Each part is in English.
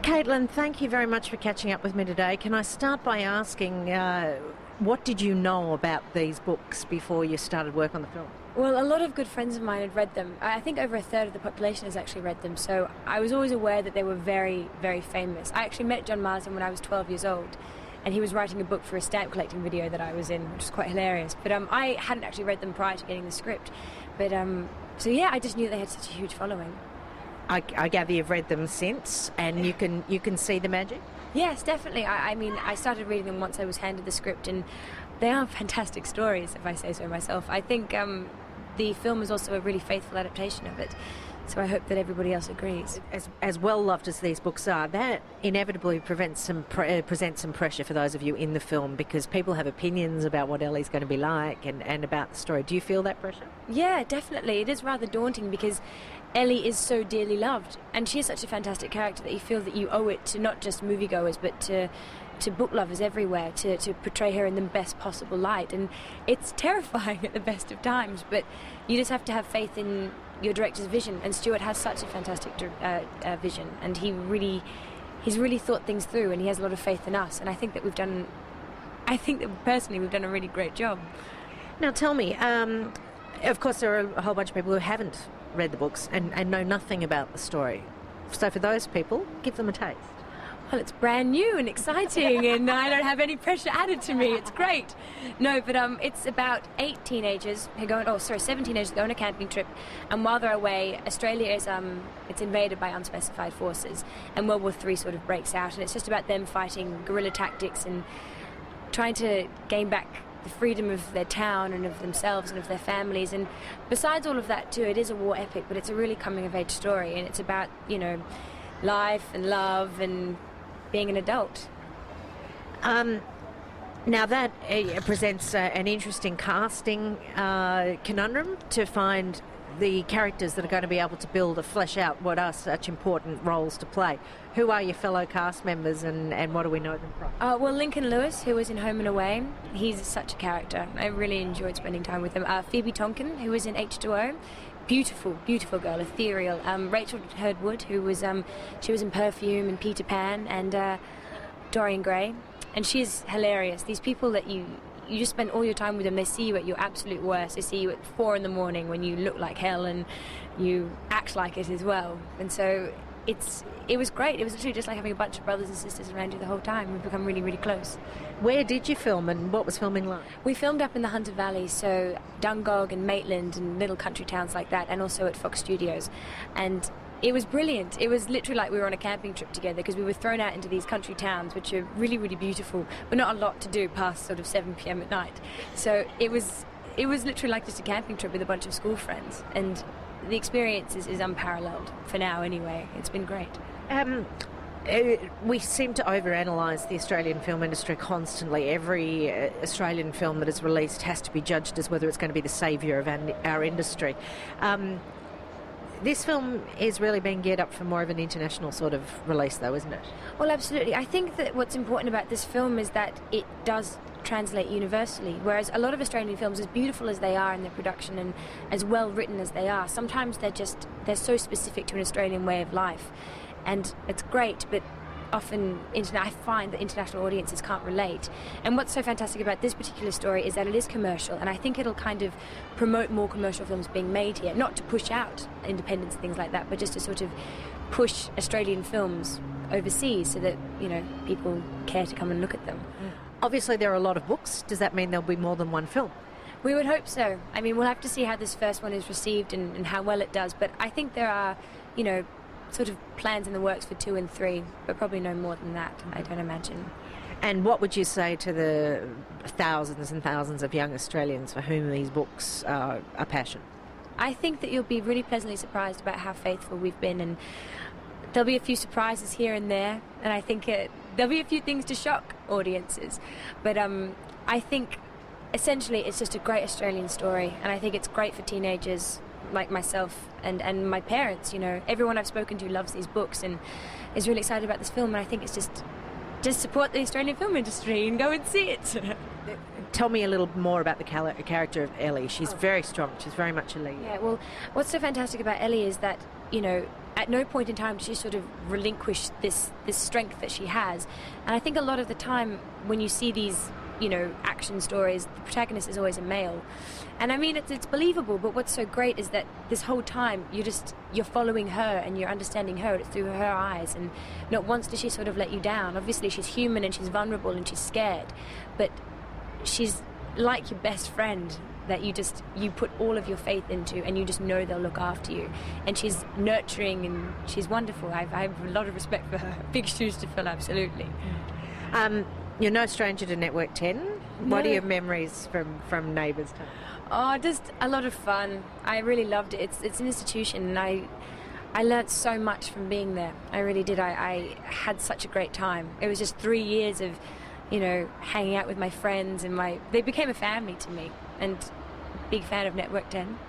Caitlin, thank you very much for catching up with me today. Can I start by asking, what did you know about these books before you started work on the film? Well, a lot of good friends of mine had read them. I think over a third of the population has actually read them, so I was always aware that they were very, very famous. I actually met John Marsden when I was 12 years old, and he was writing a book for a stamp collecting video that I was in, which was quite hilarious. But I hadn't actually read them prior to getting the script. But so yeah, I just knew they had such a huge following. I gather you've read them since, and you can see the magic? Yes, definitely. I mean, I started reading them once I was handed the script, and they are fantastic stories, if I say so myself. I think the film is also a really faithful adaptation of it, so I hope that everybody else agrees. As well loved as these books are, that inevitably presents some pressure for those of you in the film, because people have opinions about what Ellie's going to be like and about the story. Do you feel that pressure? Yeah, definitely. It is rather daunting because Ellie is so dearly loved, and she is such a fantastic character that you feel that you owe it to not just moviegoers but to book lovers everywhere to portray her in the best possible light. And it's terrifying at the best of times, but you just have to have faith in your director's vision, and Stuart has such a fantastic vision, and he's really thought things through, and he has a lot of faith in us, and I think that personally we've done a really great job. Now tell me, of course there are a whole bunch of people who haven't read the books and know nothing about the story, so for those people, give them a taste. Well, it's brand new and exciting, and I don't have any pressure added to me. It's great. No, but it's about 7 teenagers go on a camping trip, and while they're away, Australia is it's invaded by unspecified forces, and World War III sort of breaks out, and it's just about them fighting guerrilla tactics and trying to gain back the freedom of their town and of themselves and of their families. And besides all of that too, it is a war epic, but it's a really coming-of-age story, and it's about, life and love and being an adult. Now that presents an interesting casting conundrum, to find the characters that are going to be able to flesh out what are such important roles to play. Who are your fellow cast members, and what do we know them from? Well, Lincoln Lewis, who was in Home and Away, he's such a character. I really enjoyed spending time with him. Phoebe Tonkin, who was in H2O, beautiful, beautiful girl, ethereal. Rachel Hurdwood, who was she was in Perfume and Peter Pan, and Dorian Gray, and she's hilarious. These people that you just spend all your time with them, they see you at your absolute worst. They see you at 4 a.m. when you look like hell and you act like it as well. And so it was great. It was literally just like having a bunch of brothers and sisters around you the whole time. We've become really, really close. Where did you film, and what was filming like? We filmed up in the Hunter Valley, so Dungog and Maitland and little country towns like that, and also at Fox Studios. And it was brilliant. It was literally like we were on a camping trip together, because we were thrown out into these country towns, which are really, really beautiful, but not a lot to do past sort of 7 p.m. at night. So it was literally like just a camping trip with a bunch of school friends, and the experience is unparalleled for now anyway. It's been great. We seem to overanalyse the Australian film industry constantly. Every Australian film that is released has to be judged as whether it's going to be the saviour of our industry. This film is really being geared up for more of an international sort of release, though, isn't it? Well, absolutely. I think that what's important about this film is that it does translate universally, whereas a lot of Australian films, as beautiful as they are in their production and as well written as they are, sometimes they're so specific to an Australian way of life, and it's great, but often I find that international audiences can't relate. And what's so fantastic about this particular story is that it is commercial, and I think it'll kind of promote more commercial films being made here, not to push out independence and things like that, but just to sort of push Australian films overseas so that people care to come and look at them. Obviously there are a lot of books. Does that mean there'll be more than one film? We would hope so. I mean, we'll have to see how this first one is received and how well it does, but I think there are sort of plans in the works for 2 and 3, but probably no more than that, I don't imagine. And what would you say to the thousands and thousands of young Australians for whom these books are a passion? I think that you'll be really pleasantly surprised about how faithful we've been, and there'll be a few surprises here and there, and I think there'll be a few things to shock audiences. But I think essentially it's just a great Australian story, and I think it's great for teenagers like myself and my parents. Everyone I've spoken to loves these books and is really excited about this film, and I think it's just support the Australian film industry and go and see it. Tell me a little more about the character of Ellie. She's very strong. She's very much a lead. Yeah, well, what's so fantastic about Ellie is that, you know, at no point in time does she sort of relinquish this strength that she has. And I think a lot of the time when you see these, you know, action stories, the protagonist is always a male. And I mean, it's believable, but what's so great is that this whole time you're following her and you're understanding her through her eyes, and not once does she sort of let you down. Obviously she's human and she's vulnerable and she's scared, but she's like your best friend that you put all of your faith into, and you just know they'll look after you. And she's nurturing and she's wonderful. I have a lot of respect for her. Big shoes to fill, absolutely. You're no stranger to Network 10. No. What are your memories from Neighbours time? Oh, just a lot of fun. I really loved it. It's an institution, and I learnt so much from being there. I really did. I had such a great time. It was just 3 years of, you know, hanging out with my friends, and they became a family to me, and big fan of Network 10.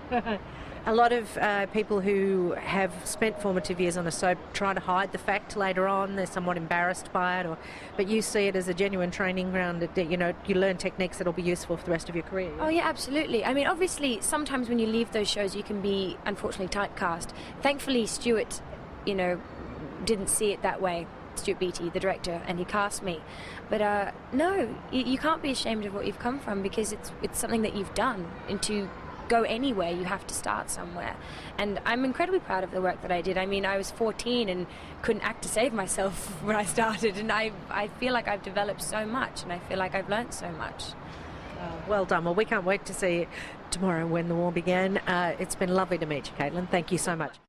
A lot of people who have spent formative years on a soap try to hide the fact later on. They're somewhat embarrassed by it, but you see it as a genuine training ground. That, you know, you learn techniques that will be useful for the rest of your career. Oh yeah, absolutely. I mean, obviously, sometimes when you leave those shows, you can be unfortunately typecast. Thankfully, Stuart, you know, didn't see it that way. Stuart Beattie, the director, and he cast me. But no, you can't be ashamed of what you've come from, because it's something that you've done. And to go anywhere, you have to start somewhere. And I'm incredibly proud of the work that I did. I mean, I was 14 and couldn't act to save myself when I started, and I feel like I've developed so much, and I feel like I've learnt so much. Well done. Well, we can't wait to see it tomorrow when the war began. It's been lovely to meet you, Caitlin. Thank you so much.